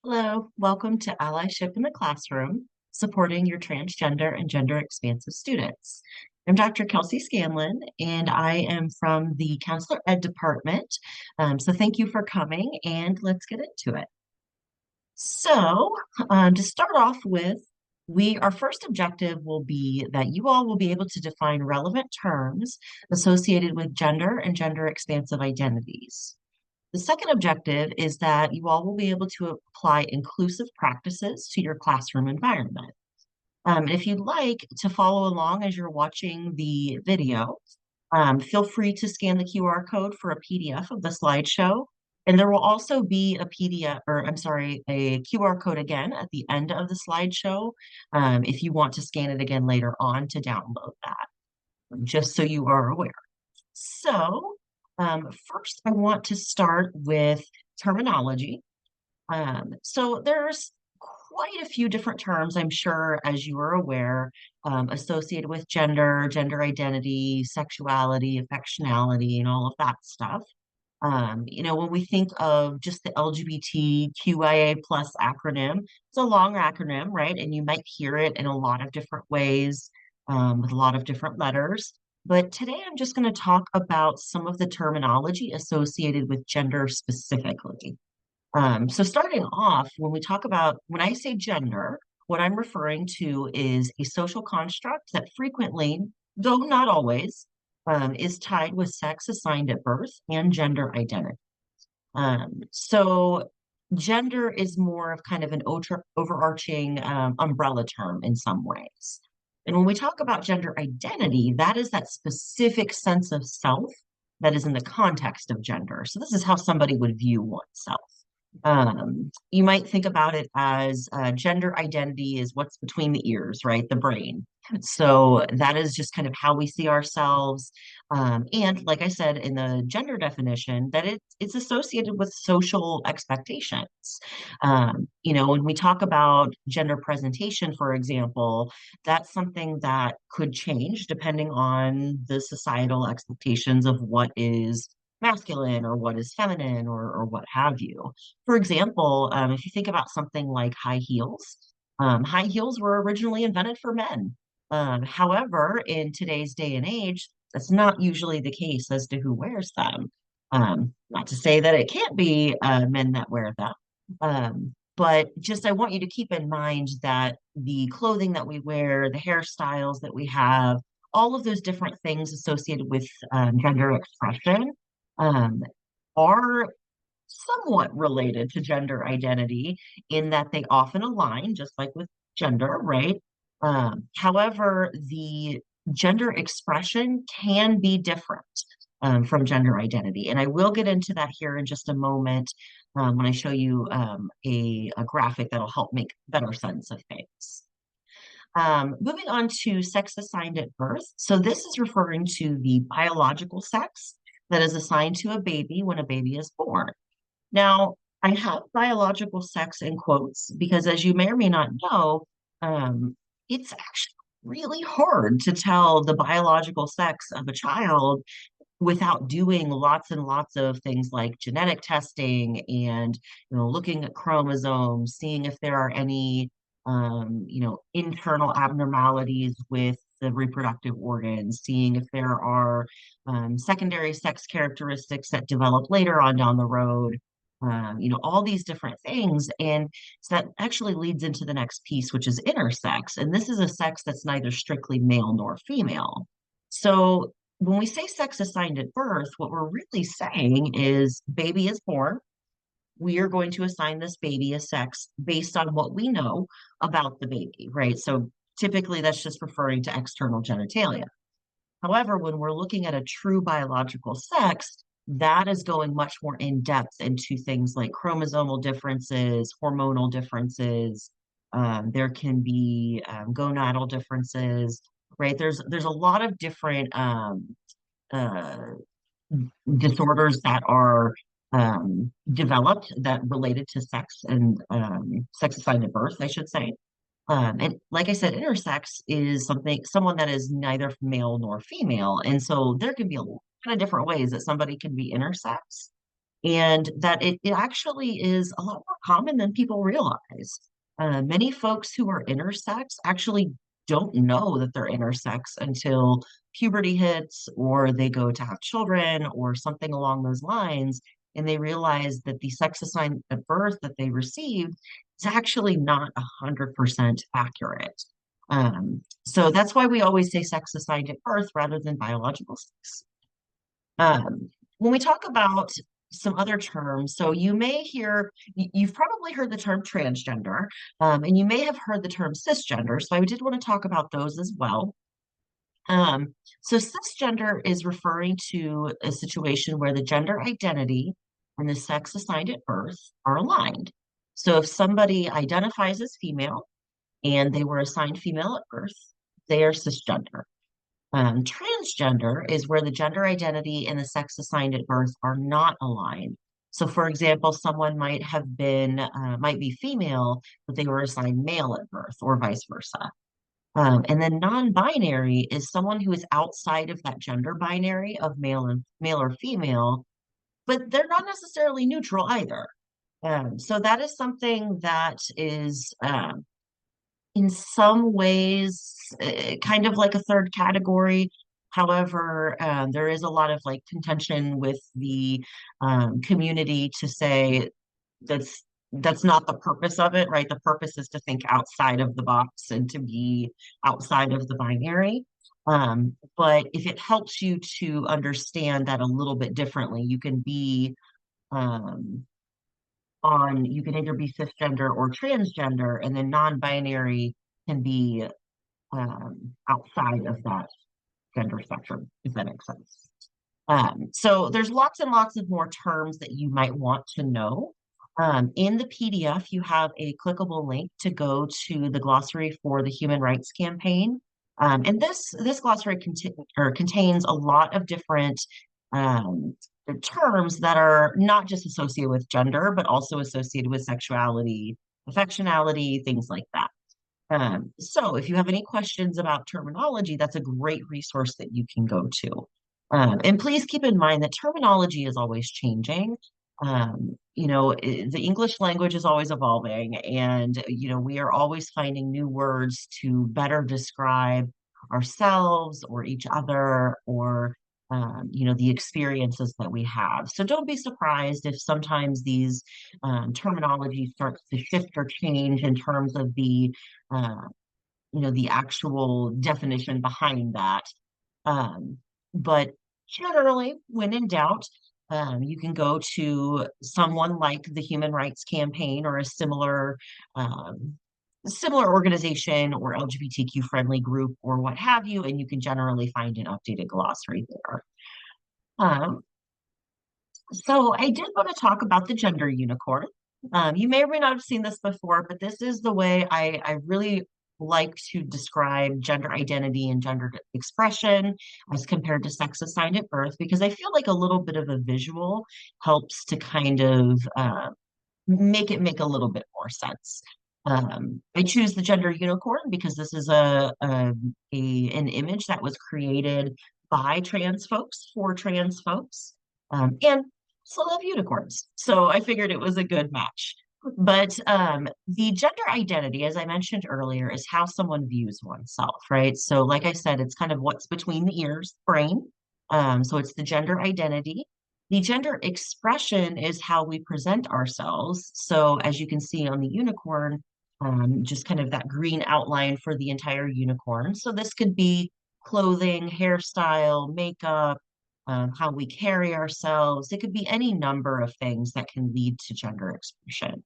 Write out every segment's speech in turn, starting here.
Hello, welcome to Allyship in the Classroom, supporting your transgender and gender expansive students. I'm Dr. Kelsey Scanlan, and I am from the Counselor Ed Department. So thank you for coming, and let's get into it. So, to start off with, our first objective will be that you all will be able to define relevant terms associated with gender and gender expansive identities. The second objective is that you all will be able to apply inclusive practices to your classroom environment. If you'd like to follow along as you're watching the video, feel free to scan the QR code for a PDF of the slideshow. And there will also be a PDF, or I'm sorry, a QR code again at the end of the slideshow, if you want to scan it again later on to download that, just so you are aware. So, first, I want to start with terminology. So there's quite a few different terms, I'm sure, as you are aware, associated with gender, gender identity, sexuality, affectionality, and all of that stuff. When we think of just the LGBTQIA plus acronym, it's a long acronym, right? And you might hear it in a lot of different ways, with a lot of different letters. But today I'm just going to talk about some of the terminology associated with gender specifically. So starting off, when I say gender, what I'm referring to is a social construct that frequently, though not always, is tied with sex assigned at birth and gender identity. So gender is more of kind of an overarching umbrella term in some ways. And when we talk about gender identity, that is that specific sense of self that is in the context of gender. So this is how somebody would view oneself. You might think about it as gender identity is what's between the ears, right? The brain. So that is just kind of how we see ourselves. And like I said in the gender definition, that it's associated with social expectations. When we talk about gender presentation, for example, that's something that could change depending on the societal expectations of what is masculine or what is feminine or what have you. For example, if you think about something like high heels were originally invented for men. However, in today's day and age, that's not usually the case as to who wears them. Not to say that it can't be men that wear them, but just I want you to keep in mind that the clothing that we wear, the hairstyles that we have, all of those different things associated with gender expression um, are somewhat related to gender identity in that they often align, just like with gender, right? However, the gender expression can be different from gender identity. And I will get into that here in just a moment when I show you a graphic that'll help make better sense of things. Moving on to sex assigned at birth. So this is referring to the biological sex that is assigned to a baby when a baby is born. Now, I have biological sex in quotes because, as you may or may not know, it's actually really hard to tell the biological sex of a child without doing lots and lots of things like genetic testing and looking at chromosomes, seeing if there are any internal abnormalities with the reproductive organs, seeing if there are secondary sex characteristics that develop later on down the road. All these different things. And so that actually leads into the next piece, which is intersex. And this is a sex that's neither strictly male nor female. So when we say sex assigned at birth, what we're really saying is baby is born. We are going to assign this baby a sex based on what we know about the baby, right? So typically that's just referring to external genitalia. However, when we're looking at a true biological sex, that is going much more in depth into things like chromosomal differences, hormonal differences. There can be gonadal differences, right? There's a lot of different uh, disorders that are developed that related to sex and sex assigned at birth, I should say. And like I said, intersex is someone that is neither male nor female. And so there can be a lot of different ways that somebody can be intersex. and that it actually is a lot more common than people realize. Many folks who are intersex actually don't know that they're intersex until puberty hits or they go to have children or something along those lines, and they realize that the sex assigned at birth that they received is actually not 100% accurate. So that's why we always say sex assigned at birth rather than biological sex. When we talk about some other terms, so you may hear, you've probably heard the term transgender, and you may have heard the term cisgender. So I did want to talk about those as well. So cisgender is referring to a situation where the gender identity and the sex assigned at birth are aligned. So if somebody identifies as female and they were assigned female at birth, they are cisgender. Transgender is where the gender identity and the sex assigned at birth are not aligned. So, for example, someone might be female, but they were assigned male at birth, or vice versa. And then non-binary is someone who is outside of that gender binary of male or female, but they're not necessarily neutral either. So that is something that is in some ways kind of like a third category. However, there is a lot of like contention with the community to say that's that's not the purpose of it, right? The purpose is to think outside of the box and to be outside of the binary. But if it helps you to understand that a little bit differently, um, you can either be cisgender or transgender, and then non-binary can be outside of that gender spectrum, if that makes sense. So there's lots and lots of more terms that you might want to know. In the PDF, you have a clickable link to go to the glossary for the Human Rights Campaign. And this glossary contains a lot of different um, terms that are not just associated with gender, but also associated with sexuality, affectionality, things like that. So if you have any questions about terminology, that's a great resource that you can go to. And please keep in mind that terminology is always changing. The English language is always evolving, and we are always finding new words to better describe ourselves or each other or the experiences that we have. So don't be surprised if sometimes these terminology starts to shift or change in terms of uh, the actual definition behind that. Um, but generally, when in doubt, you can go to someone like the Human Rights Campaign or a similar organization or LGBTQ friendly group or what have you, and you can generally find an updated glossary there. Um, so I did want to talk about the gender unicorn. You may or may not have seen this before, but this is the way I really like to describe gender identity and gender expression as compared to sex assigned at birth, because I feel like a little bit of a visual helps to kind of make it make a little bit more sense. I choose the gender unicorn because this is an image that was created by trans folks for trans folks. And also love unicorns. So I figured it was a good match. But the gender identity, as I mentioned earlier, is how someone views oneself, right? So, like I said, it's kind of what's between the ears, brain. So it's the gender identity. The gender expression is how we present ourselves. So, as you can see on the unicorn, just kind of that green outline for the entire unicorn. So, this could be clothing, hairstyle, makeup, how we carry ourselves. It could be any number of things that can lead to gender expression.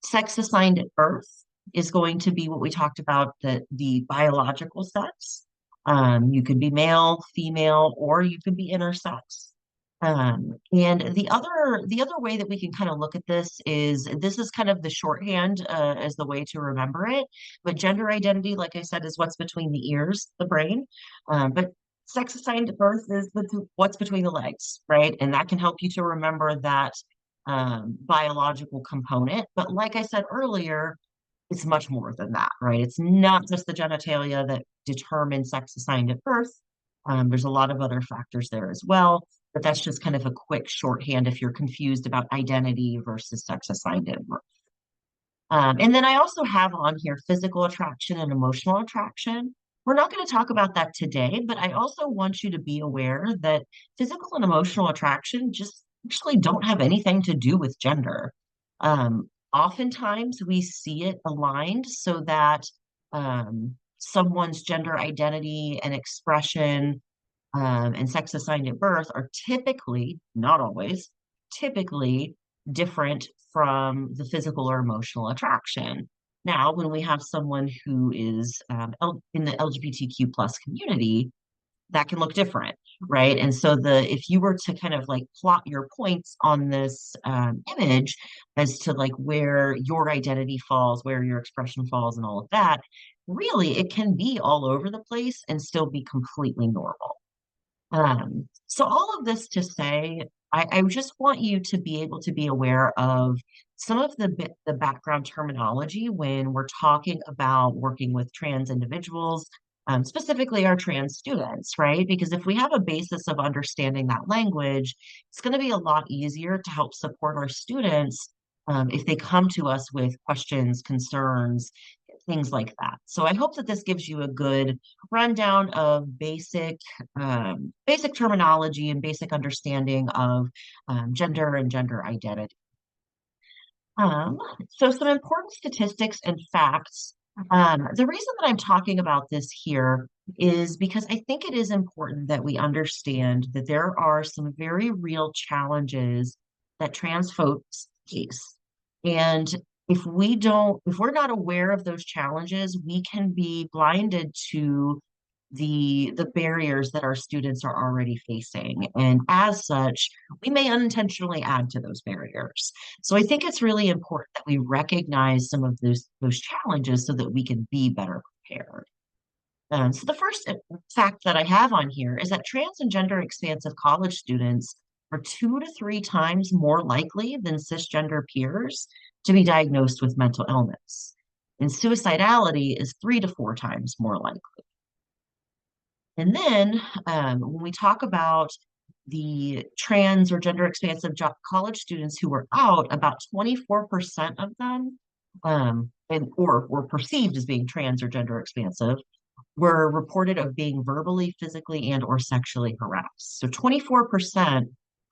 Sex assigned at birth is going to be what we talked about, the biological sex. You could be male, female, or you could be intersex. And the other way that we can kind of look at this is kind of the shorthand as the way to remember it. But gender identity, like I said, is what's between the ears, the brain. But sex assigned at birth is what's between the legs, right? And that can help you to remember that biological component. But like I said earlier, it's much more than that, right? It's not just the genitalia that determine sex assigned at birth. There's a lot of other factors there as well. but that's just kind of a quick shorthand if you're confused about identity versus sex assigned at birth. And then I also have on here physical attraction and emotional attraction. We're not going to talk about that today, but I also want you to be aware that physical and emotional attraction just actually don't have anything to do with gender. Oftentimes we see it aligned so that someone's gender identity and expression and sex assigned at birth are typically, not always, typically different from the physical or emotional attraction. Now, when we have someone who is in the LGBTQ plus community, that can look different, right? And so if you were to kind of like plot your points on this image as to like where your identity falls, where your expression falls, and all of that, really it can be all over the place and still be completely normal. So all of this to say, I just want you to be able to be aware of some of the background terminology when we're talking about working with trans individuals, specifically our trans students, right? Because if we have a basis of understanding that language, it's going to be a lot easier to help support our students if they come to us with questions, concerns, things like that. So I hope that this gives you a good rundown of basic terminology and basic understanding of gender and gender identity. Um, so some important statistics and facts. The reason that I'm talking about this here is because I think it is important that we understand that there are some very real challenges that trans folks face. And if we're not aware of those challenges, we can be blinded to the barriers that our students are already facing. And as such, we may unintentionally add to those barriers. So I think it's really important that we recognize some of those challenges so that we can be better prepared. So the first fact that I have on here is that trans and gender expansive college students are 2 to 3 times more likely than cisgender peers to be diagnosed with mental illness. And suicidality is 3 to 4 times more likely. And then when we talk about the trans or gender expansive college students who were out, about 24% of them, or were perceived as being trans or gender expansive, were reported of being verbally, physically, and or sexually harassed. So 24%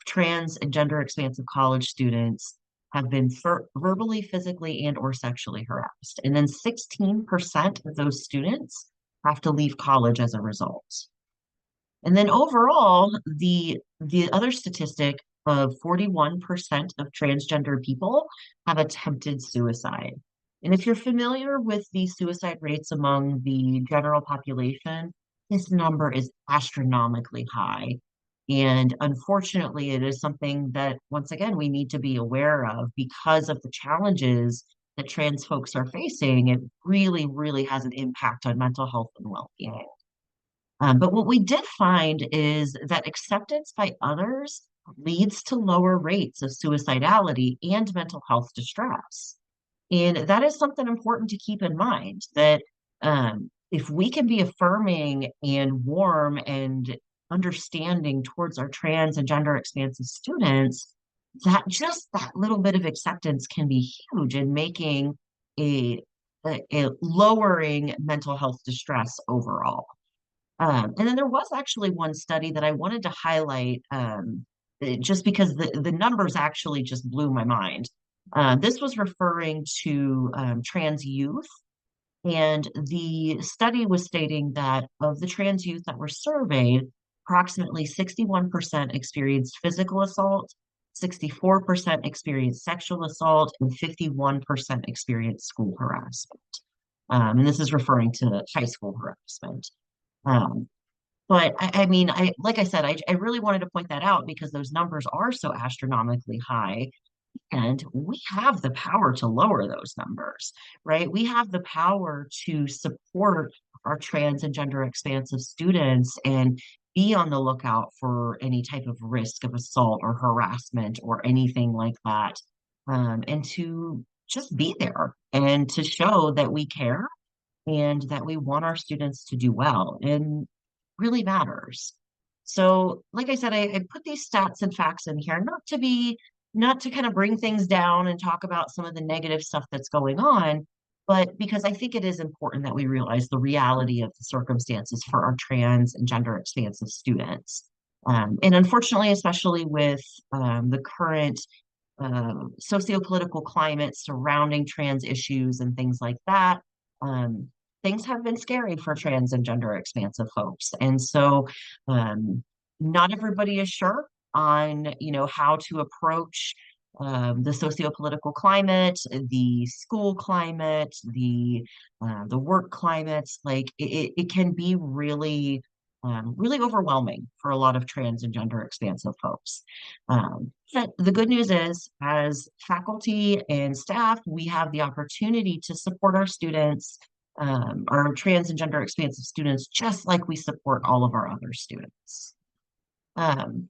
trans and gender expansive college students have been verbally, physically, and or sexually harassed. And then 16% of those students have to leave college as a result. And then overall, the other statistic of 41% of transgender people have attempted suicide. And if you're familiar with the suicide rates among the general population, this number is astronomically high. And unfortunately, it is something that, once again, we need to be aware of because of the challenges that trans folks are facing. It really, really has an impact on mental health and well-being. But what we did find is that acceptance by others leads to lower rates of suicidality and mental health distress. And that is something important to keep in mind that if we can be affirming and warm and understanding towards our trans and gender expansive students, that little bit of acceptance can be huge in making a, a lowering mental health distress overall. And then there was actually one study that I wanted to highlight just because the numbers actually just blew my mind. This was referring to trans youth, and the study was stating that of the trans youth that were surveyed, approximately 61% experienced physical assault, 64% experienced sexual assault, and 51% experienced school harassment. And this is referring to high school harassment. Um, but I mean, like I said, I really wanted to point that out because those numbers are so astronomically high, and we have the power to lower those numbers, right? We have the power to support our trans and gender expansive students and be on the lookout for any type of risk of assault or harassment or anything like that, and to just be there and to show that we care and that we want our students to do well and really matters. So, like I said, I put these stats and facts in here, not to kind of bring things down and talk about some of the negative stuff that's going on, but because I think it is important that we realize the reality of the circumstances for our trans and gender expansive students. And unfortunately, especially with the current socio-political climate surrounding trans issues and things like that, um, things have been scary for trans and gender expansive folks. And so um, not everybody is sure on, how to approach the socio-political climate, the school climate, the work climates. Like it can be really overwhelming for a lot of trans and gender expansive folks. But the good news is, as faculty and staff, we have the opportunity to support our students, our trans and gender expansive students, just like we support all of our other students. Um,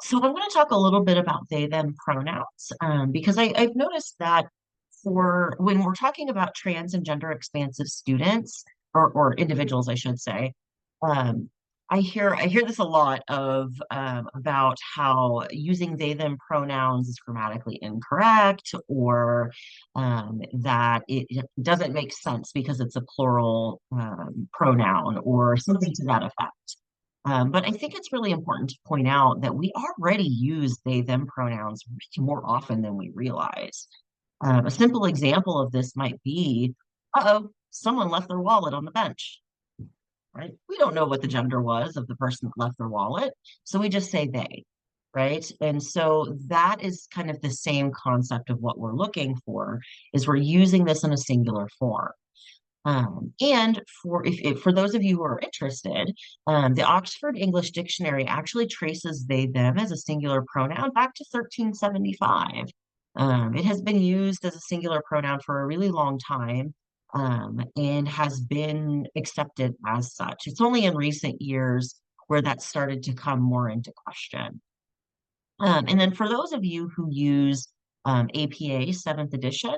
so I want to talk a little bit about they, them pronouns, because I've noticed that for when we're talking about trans and gender expansive students or individuals, I should say, um, I hear this a lot of about how using they, them pronouns is grammatically incorrect, or that it doesn't make sense because it's a plural pronoun or something to that effect. But I think it's really important to point out that we already use they, them pronouns more often than we realize. A simple example of this might be, uh-oh, someone left their wallet on the bench, right? We don't know what the gender was of the person that left their wallet, so we just say they, right? And so that is kind of the same concept of what we're looking for, is we're using this in a singular form. And for those of you who are interested, the Oxford English Dictionary actually traces they, them as a singular pronoun back to 1375. It has been used as a singular pronoun for a really long time, and has been accepted as such. It's only in recent years where that started to come more into question. And then for those of you who use APA 7th edition,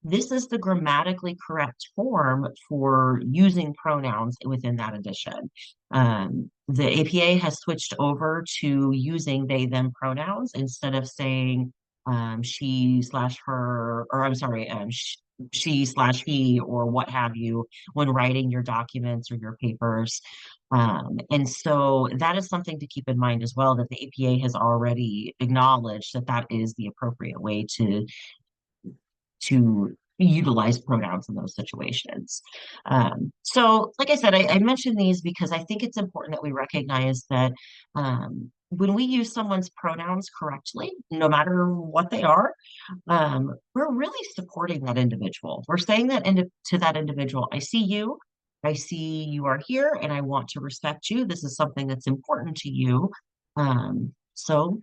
this is the grammatically correct form for using pronouns within that edition. The APA has switched over to using they, them pronouns instead of saying she slash her, or I'm sorry, she slash he, or what have you, when writing your documents or your papers. And so that is something to keep in mind as well, that the APA has already acknowledged that that is the appropriate way to utilize pronouns in those situations. So, like I said, I mentioned these because I think it's important that we recognize that when we use someone's pronouns correctly, no matter what they are, we're really supporting that individual. We're saying to that individual, I see you. I see you are here and I want to respect you. This is something that's important to you. So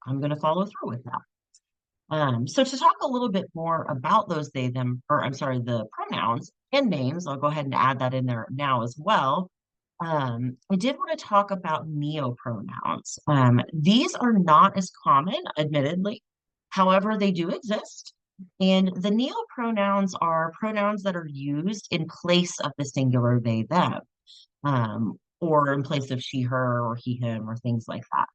I'm going to follow through with that. So to talk a little bit more about those they, them, or I'm sorry, the pronouns and names, I'll go ahead and add that in there now as well. I did want to talk about neopronouns. These are not as common, admittedly. However, they do exist. And the neopronouns are pronouns that are used in place of the singular they, them, or in place of she, her, or he, him, or things like that.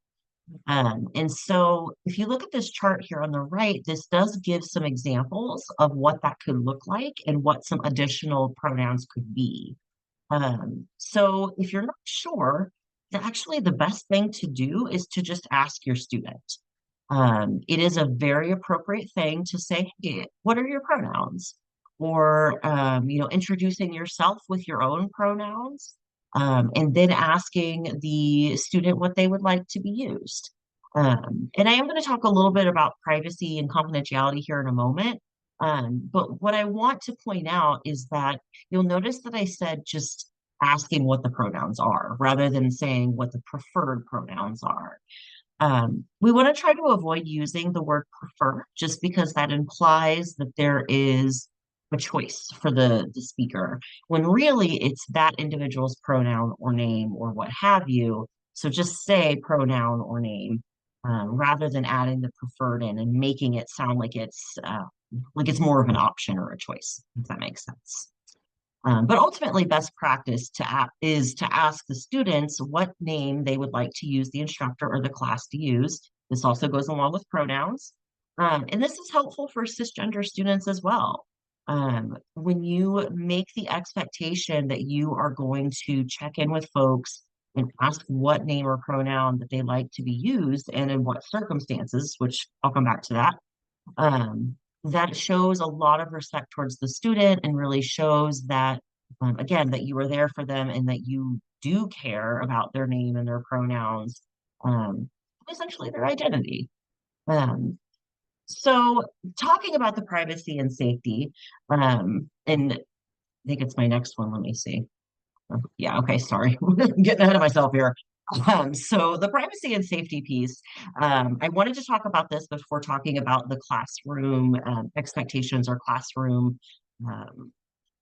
And so if you look at this chart here on the right, this does give some examples of what that could look like and what some additional pronouns could be. So if you're not sure, actually the best thing to do is to just ask your student. It is a very appropriate thing to say, hey, what are your pronouns? Or, introducing yourself with your own pronouns, and then asking the student what they would like to be used. And I am going to talk a little bit about privacy and confidentiality here in a moment. But what I want to point out is that you'll notice that I said just asking what the pronouns are rather than saying what the preferred pronouns are. We want to try to avoid using the word prefer just because that implies that there is a choice for the speaker, when really it's that individual's pronoun or name or what have you. So just say pronoun or name, rather than adding the preferred in and making it sound like it's more of an option or a choice, if that makes sense. But ultimately, best practice is to ask the students what name they would like to use the instructor or the class to use. This also goes along with pronouns. And this is helpful for cisgender students as well. When you make the expectation that you are going to check in with folks and ask what name or pronoun that they like to be used and in what circumstances, which I'll come back to that, um, that shows a lot of respect towards the student and really shows that, again, that you are there for them and that you do care about their name and their pronouns, um, essentially their identity. Um, so talking about the privacy and safety, and I think it's my next one. Let me see. Yeah, okay, sorry. I'm getting ahead of myself here. So the privacy and safety piece, I wanted to talk about this before talking about the classroom expectations or classroom,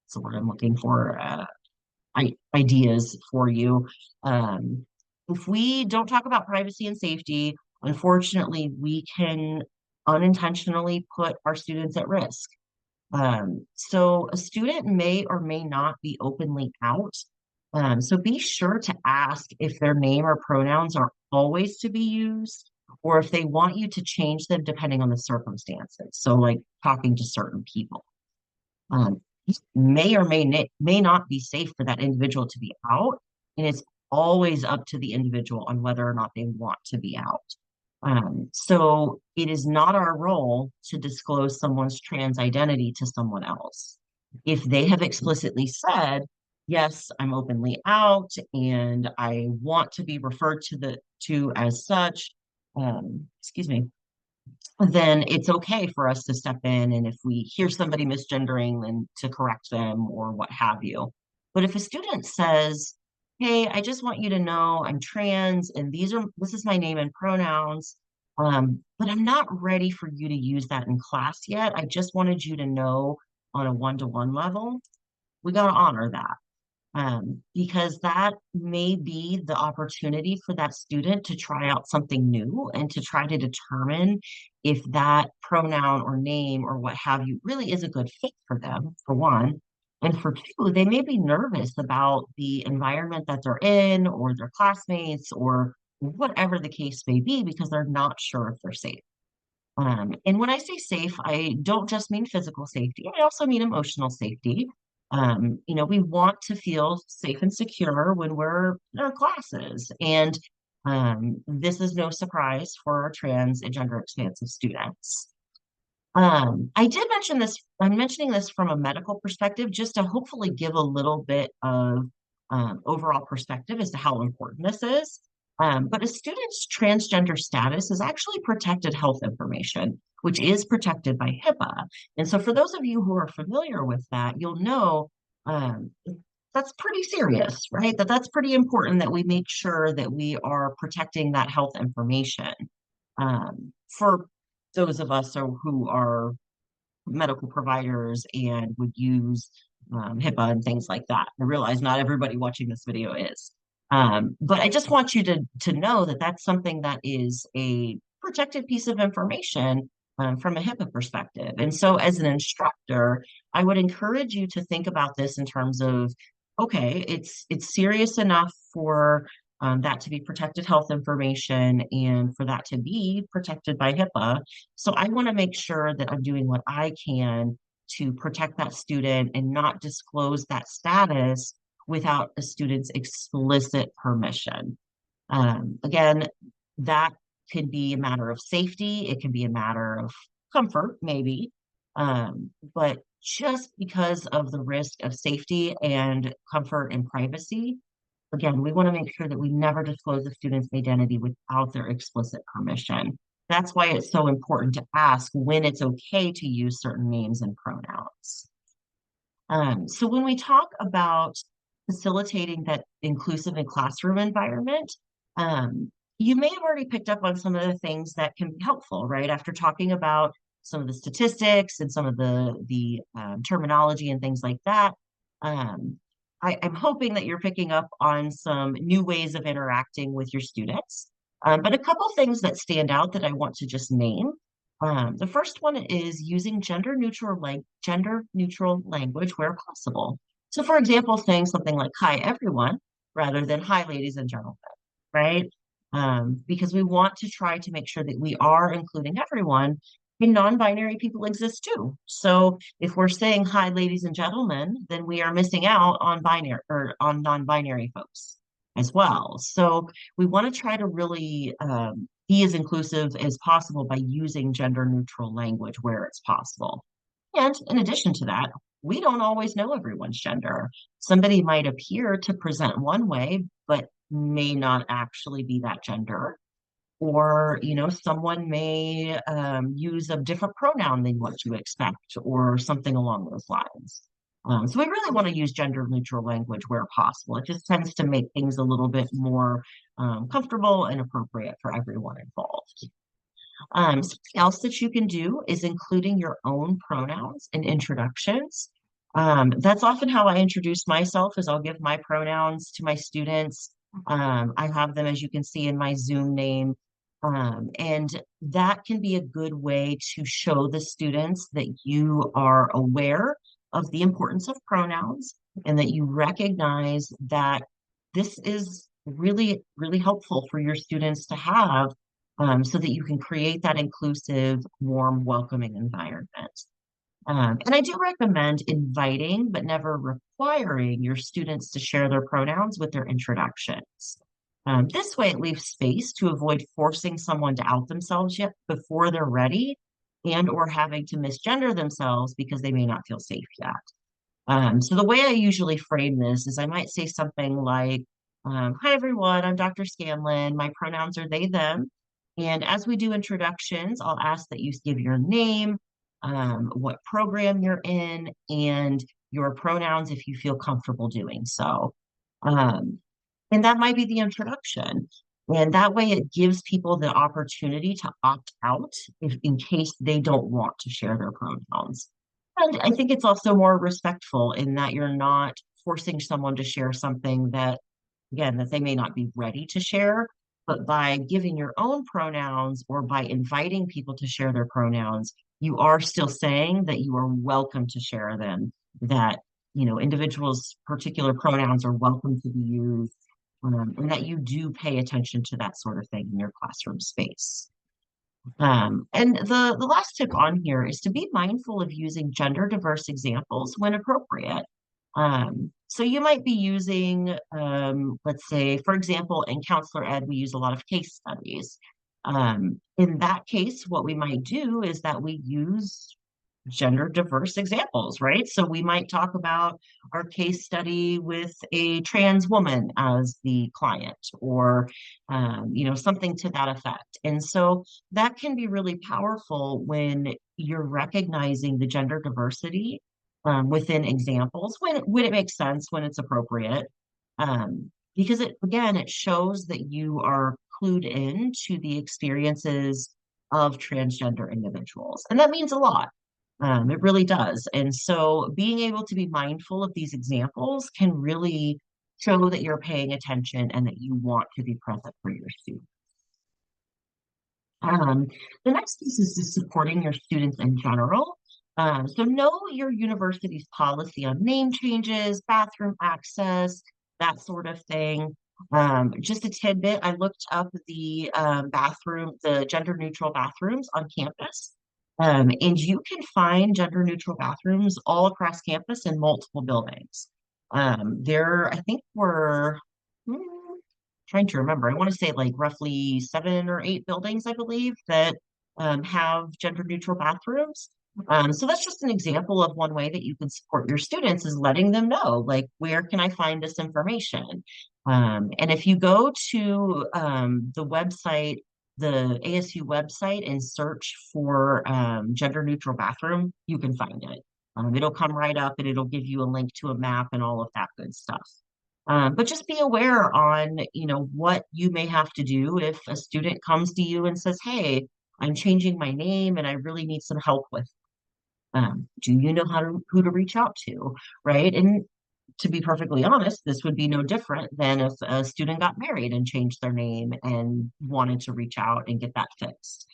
so what I'm looking for, ideas for you. If we don't talk about privacy and safety, unfortunately, we can unintentionally put our students at risk. So a student may or may not be openly out. So be sure to ask if their name or pronouns are always to be used, or if they want you to change them depending on the circumstances. So like talking to certain people. Um, may or may not be safe for that individual to be out, and it's always up to the individual on whether or not they want to be out. So it is not our role to disclose someone's trans identity to someone else. If they have explicitly said, yes, I'm openly out and I want to be referred to as such, excuse me, then it's okay for us to step in. And if we hear somebody misgendering, then to correct them or what have you. But if a student says, hey, I just want you to know I'm trans and this is my name and pronouns, but I'm not ready for you to use that in class yet. I just wanted you to know on a one-to-one level, we got to honor that, because that may be the opportunity for that student to try out something new and to try to determine if that pronoun or name or what have you really is a good fit for them, for one. And for two, they may be nervous about the environment that they're in or their classmates or whatever the case may be because they're not sure if they're safe. And when I say safe, I don't just mean physical safety, I also mean emotional safety. We want to feel safe and secure when we're in our classes. And this is no surprise for our trans and gender expansive students. I did mention this, I'm mentioning this from a medical perspective, just to hopefully give a little bit of overall perspective as to how important this is. But a student's transgender status is actually protected health information, which is protected by HIPAA. And so for those of you who are familiar with that, you'll know um, that's pretty serious, right? That's pretty important that we make sure that we are protecting that health information. For those of us who are medical providers and would use HIPAA and things like that. I realize not everybody watching this video is. But I just want you to know that that's something that is a protected piece of information from a HIPAA perspective. And so as an instructor, I would encourage you to think about this in terms of, okay, it's serious enough for that to be protected health information and for that to be protected by HIPAA. So I want to make sure that I'm doing what I can to protect that student and not disclose that status without a student's explicit permission. Again, that could be a matter of safety, it can be a matter of comfort, maybe. But just because of the risk of safety and comfort and privacy, again, we want to make sure that we never disclose the student's identity without their explicit permission. That's why it's so important to ask when it's okay to use certain names and pronouns. So when we talk about facilitating that inclusive and classroom environment, you may have already picked up on some of the things that can be helpful, right? After talking about some of the statistics and some of the terminology and things like that, I'm hoping that you're picking up on some new ways of interacting with your students. But a couple things that stand out that I want to just name. The first one is using gender neutral language where possible. So, for example, saying something like "Hi, everyone," rather than "Hi, ladies and gentlemen," right? Because we want to try to make sure that we are including everyone. And non-binary people exist too. So if we're saying "Hi, ladies and gentlemen," then we are missing out on binary or on non-binary folks as well. So we want to try to really be as inclusive as possible by using gender neutral language where it's possible. And in addition to that, we don't always know everyone's gender. Somebody might appear to present one way, but may not actually be that gender. Or, someone may use a different pronoun than what you expect, or something along those lines. So we really want to use gender neutral language where possible. It just tends to make things a little bit more comfortable and appropriate for everyone involved. Something else that you can do is including your own pronouns and introductions. That's often how I introduce myself, is I'll give my pronouns to my students. I have them, as you can see, in my Zoom name. And that can be a good way to show the students that you are aware of the importance of pronouns and that you recognize that this is really, really helpful for your students to have, so that you can create that inclusive, warm, welcoming environment. And I do recommend inviting, but never requiring your students to share their pronouns with their introductions. This way, it leaves space to avoid forcing someone to out themselves yet before they're ready, and or having to misgender themselves because they may not feel safe yet. So the way I usually frame this is I might say something like, "Hi everyone, I'm Dr. Scanlan. My pronouns are they, them. And as we do introductions, I'll ask that you give your name, what program you're in, and your pronouns if you feel comfortable doing so." Um, and that might be the introduction. And that way it gives people the opportunity to opt out if in case they don't want to share their pronouns. And I think it's also more respectful in that you're not forcing someone to share something that, again, that they may not be ready to share. But by giving your own pronouns or by inviting people to share their pronouns, you are still saying that you are welcome to share them, that, individuals' particular pronouns are welcome to be used, and that you do pay attention to that sort of thing in your classroom space. And the last tip on here is to be mindful of using gender diverse examples when appropriate. So you might be using, let's say, for example, in counselor ed, we use a lot of case studies. In that case, what we might do is that we use gender diverse examples, right? So we might talk about our case study with a trans woman as the client, or something to that effect. And so that can be really powerful when you're recognizing the gender diversity within examples when it makes sense, when it's appropriate. Because it shows that you are clued in to the experiences of transgender individuals. And that means a lot. It really does. And so being able to be mindful of these examples can really show that you're paying attention and that you want to be present for your students. Um, the next piece is just supporting your students in general. So know your university's policy on name changes, bathroom access, that sort of thing. Just a tidbit, I looked up the gender neutral bathrooms on campus. And you can find gender neutral bathrooms all across campus in multiple buildings. I think hmm, trying to remember. I want to say like roughly 7 or 8 buildings, I believe, that have gender neutral bathrooms. So that's just an example of one way that you can support your students, is letting them know, like, where can I find this information? And if you go to the ASU website, and search for gender neutral bathroom, you can find it. It'll come right up and it'll give you a link to a map and all of that good stuff. But just be aware on, what you may have to do if a student comes to you and says, "Hey, I'm changing my name and I really need some help with." Do you know who to reach out to, right? And to be perfectly honest, this would be no different than if a student got married and changed their name and wanted to reach out and get that fixed.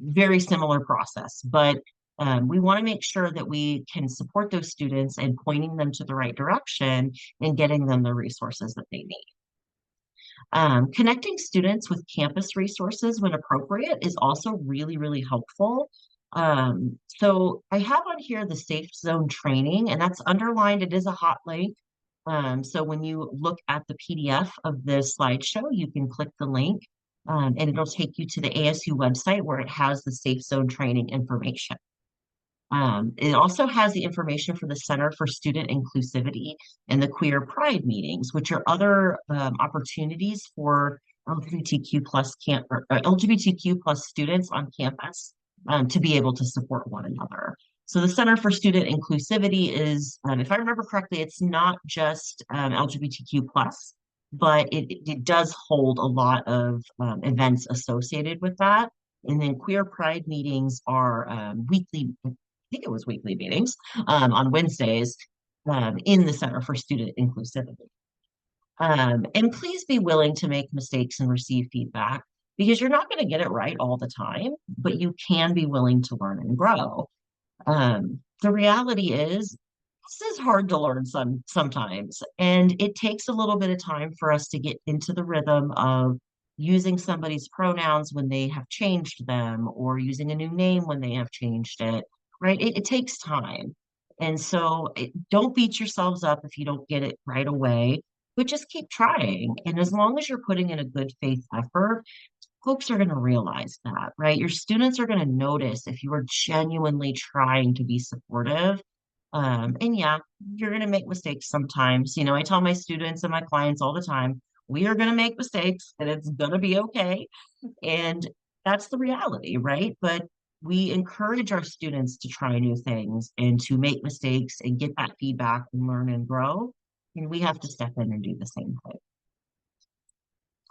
Very similar process, but We want to make sure that we can support those students and pointing them to the right direction and getting them the resources that they need. Connecting students with campus resources when appropriate is also really, really helpful. So I have on here the Safe Zone training, and that's underlined. It is a hot link. So when you look at the PDF of this slideshow, you can click the link, and it'll take you to the ASU website where it has the Safe Zone training information. It also has the information for the Center for Student Inclusivity and the Queer Pride meetings, which are other opportunities for LGBTQ plus LGBTQ plus students on campus to be able to support one another. So the Center for Student Inclusivity is, if I remember correctly, it's not just LGBTQ plus, but it does hold a lot of events associated with that. And then queer pride meetings are weekly, think it was weekly meetings on Wednesdays in the Center for Student Inclusivity. And please be willing to make mistakes and receive feedback because you're not going to get it right all the time, but you can be willing to learn and grow. The reality is, this is hard to learn sometimes, and it takes a little bit of time for us to get into the rhythm of using somebody's pronouns when they have changed them, or using a new name when they have changed it, right? It takes time. And so don't beat yourselves up if you don't get it right away, but just keep trying. And as long as you're putting in a good faith effort, folks are going to realize that, right? Your students are going to notice if you are genuinely trying to be supportive. And yeah, you're going to make mistakes sometimes. You know, I tell my students and my clients all the time, we are going to make mistakes and it's going to be okay. And that's the reality, right? But we encourage our students to try new things and to make mistakes and get that feedback and learn and grow. And we have to step in and do the same thing.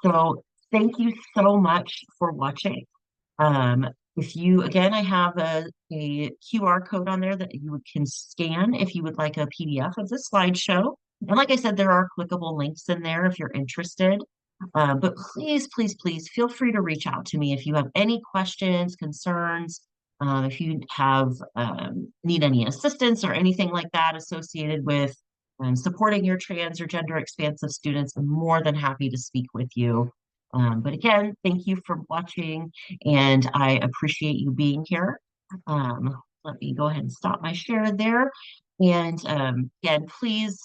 So thank you so much for watching. Um, if you, again, I have a QR code on there that you can scan if you would like a PDF of the slideshow. And like I said, there are clickable links in there if you're interested. But please, please, please feel free to reach out to me if you have any questions, concerns, if you have need any assistance or anything like that associated with supporting your trans or gender expansive students. I'm more than happy to speak with you. But again, thank you for watching, and I appreciate you being here. Let me go ahead and stop my share there. And again, please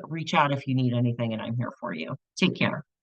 reach out if you need anything, and I'm here for you. Take care.